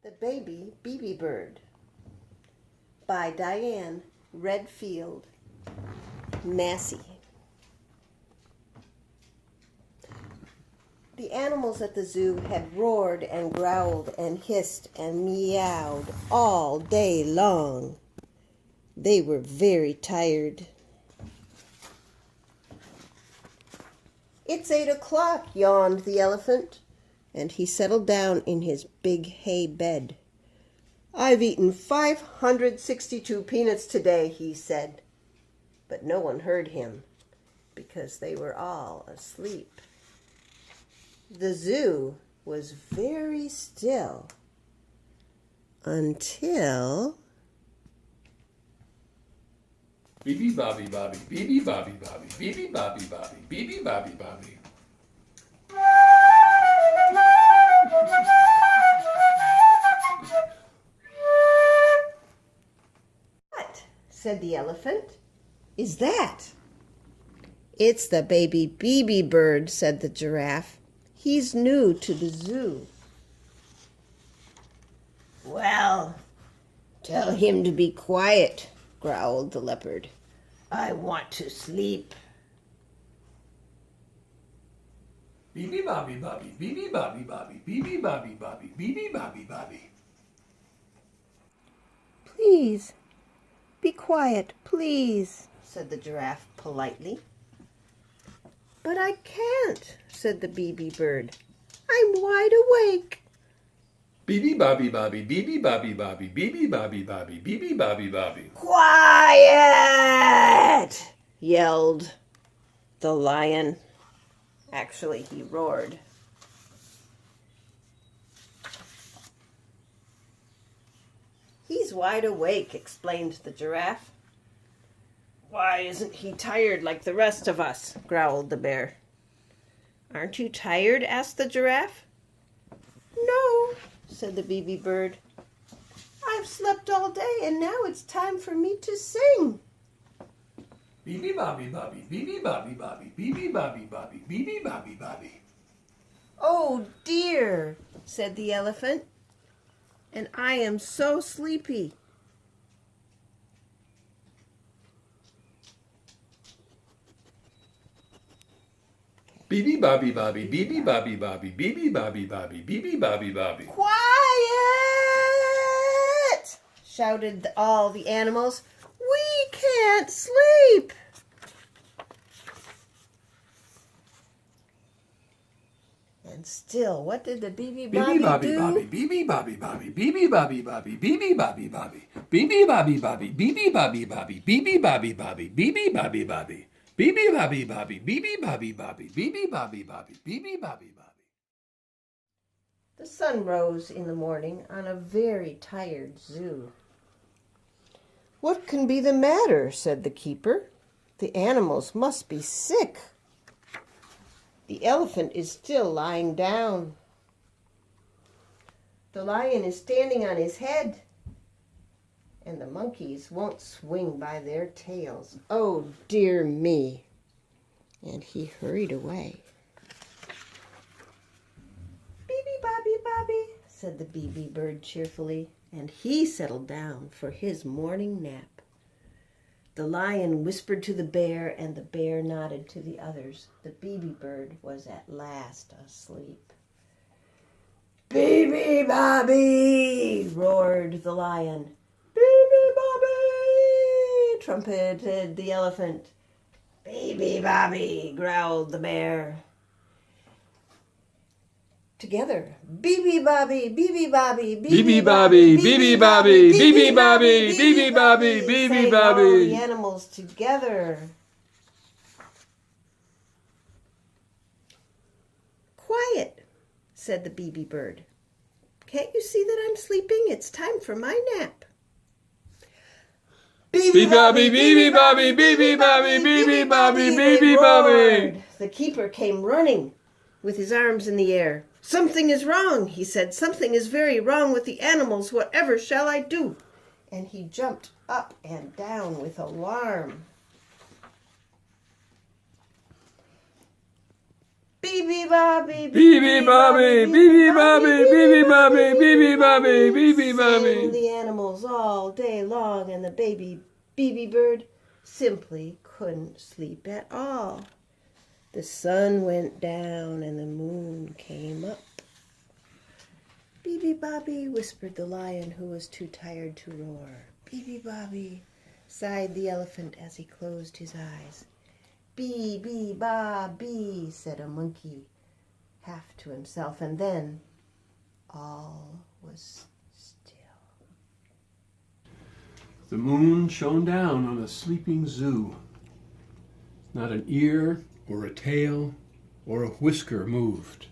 The Baby Beebee Bird by Diane Redfield Massey. The animals at the zoo had roared and growled and hissed and meowed all day long. They were very tired. "It's 8 o'clock," yawned the elephant, and he settled down in his big hay bed. "I've eaten 562 peanuts today," he said. But no one heard him because they were all asleep. The zoo was very still until... Beebee Bobby Bobby, Beebee Bobby Bobby, Beebee Bobby Bobby, Beebee Bobby Bobby. "What," said the elephant, "is that?" "It's the baby Beebee bird," said the giraffe. "He's new to the zoo." "Well, tell him to be quiet," growled the leopard. "I want to sleep." Beebee Bobby Bobby, Beebee Bobby Bobby, Beebee Bobby Bobby, Beebee Bobby Bobby. "Please, be quiet, please," said the giraffe politely. "But I can't," said the Beebee bird. "I'm wide awake." Beebee Bobby Bobby, Beebee Bobby Bobby, Beebee Bobby Bobby, Beebee Bobby Bobby. "Quiet!" yelled the lion. Actually, he roared. "He's wide awake," explained the giraffe. "Why isn't he tired like the rest of us?" growled the bear. "Aren't you tired?" asked the giraffe. "No," said the Beebee bird. "I've slept all day and now it's time for me to sing." Beebee Bobby Bobby, Beebee Bobby Bobby, Beebee Bobby Bobby, Beebee Bobby Bobby. "Oh dear," said the elephant, "and I am so sleepy." Beebee Bobby Bobby, Beebee Bobby Bobby, Beebee Bobby Bobby, Beebee Bobby Bobby. "Quiet!" shouted all the animals. "We can't sleep." And still, what did the Beebee Beebee Bobby do? Bobby, Beebee Bobby Bobby, Beebee Bobby Bobby, Beebee Bobby Bobby, Beebee Bobby Bobby, Beebee Bobby Bobby, Beebee Bobby Bobby, Beebee Bobby Bobby, Beebee Bobby Bobby, Beebee Bobby Bobby, Beebee Bobby Bobby, Beebee Bobby Bobby. The sun rose in the morning on a very tired zoo. "What can be the matter?" said the keeper. "The animals must be sick." The elephant is still lying down. The lion is standing on his head. And the monkeys won't swing by their tails. Oh, dear me. And he hurried away. "Beebee Bobby Bobby," said the Beebee bird cheerfully, and he settled down for his morning nap. The lion whispered to the bear, and the bear nodded to the others. The Beebee bird was at last asleep. "Beebee Bobby!" roared the lion. "Beebee Bobby!" trumpeted the elephant. "Beebee Bobby!" growled the bear. Together, "Beebee Bobby, Beebee Bobby, Beebee Bobby, Beebee Bobby, Beebee Bobby, Beebee Bobby, Beebee sang all Bobby. the animals together. "Quiet," said the Beebee bird. "Can't you see that I'm sleeping? It's time for my nap." Beebee Bobby, Beebee Bobby, Beebee Bobby, Beebee Bobby, Beebee Bobby. The keeper came running with his arms in the air. "Something is wrong," he said. "Something is very wrong with the animals. Whatever shall I do?" And he jumped up and down with alarm. Beebee Bobby, Beebee Bobby, Beebee Bobby, Beebee Bobby, Beebee Bobby, Beebee sang Bobby. the animals all day long, and the baby Beebee bird simply couldn't sleep at all. The sun went down and the moon came up. Beebee Bobby, whispered the lion who was too tired to roar. Beebee Bobby, sighed the elephant as he closed his eyes. Beebee Bobby, said a monkey, half to himself, and then all was still. The moon shone down on a sleeping zoo. Not an ear or a tail or a whisker moved.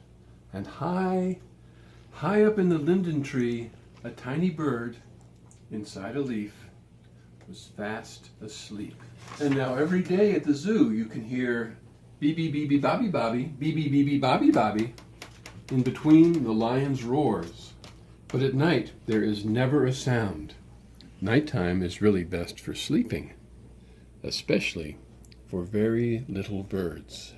And high up in the linden tree, a tiny bird, inside a leaf, was fast asleep. And now every day at the zoo you can hear Beebee Beebee Bobby Bobby, Beebee Beebee Bobby Bobby, in between the lion's roars. But at night there is never a sound. Nighttime is really best for sleeping, especially for very little birds.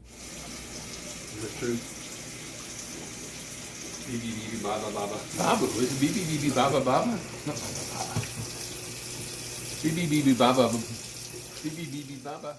Is that true? Beebee Beebee Baba Baba. Babu, is it Beebee Beebee Baba Baba? No, Baba Baba. Beebee Beebee Baba. Beebee Beebee Baba.